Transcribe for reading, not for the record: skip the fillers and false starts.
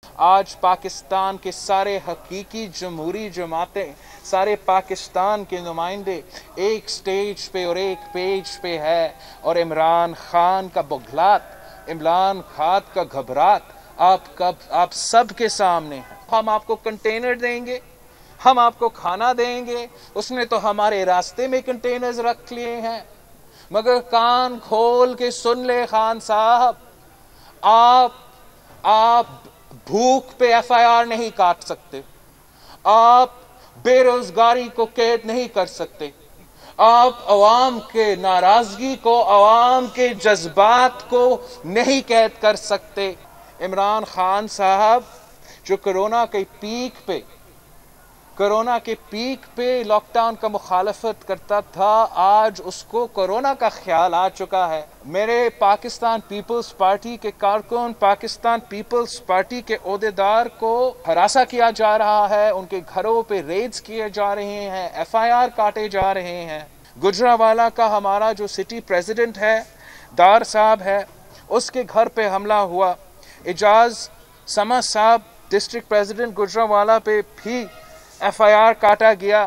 آج پاکستان کے سارے حقیقی جمہوری جماعتیں، سارے پاکستان کے نمائندے ایک سٹیج پہ اور ایک پیج پہ ہے، اور عمران خان کا بغلات، عمران خان کا گھبرات آپ سب کے سامنے ہے۔ ہم آپ کو کنٹینر دیں گے، ہم آپ کو کھانا دیں گے۔ اس نے تو ہمارے راستے میں کنٹینرز رکھ لیے ہیں۔ مگر کان کھول کے سن لے خان صاحب، آپ بھوک پہ ایف آئی آر نہیں کاٹ سکتے، آپ بے روزگاری کو قید نہیں کر سکتے، آپ عوام کے ناراضگی کو، عوام کے جذبات کو نہیں قید کر سکتے۔ عمران خان صاحب جو کرونا کے پیک پہ لاک ڈاؤن کا مخالفت کرتا تھا، آج اس کو کرونا کا خیال آ چکا ہے۔ میرے پاکستان پیپلز پارٹی کے کارکن، پاکستان پیپلز پارٹی کے عہدیدار کو ہراساں کیا جا رہا ہے، ان کے گھروں پہ ریڈز کیے جا رہے ہیں، ایف آئی آر کاٹے جا رہے ہیں۔ گجرانوالہ کا ہمارا جو سٹی پریزیڈنٹ ہے، دار صاحب ہے، اس کے گھر پہ حملہ ہوا۔ اعجاز سما صاحب ڈسٹرکٹ پریزیڈنٹ گجرانوالہ پہ بھی ایف آئی آر کاٹا گیا۔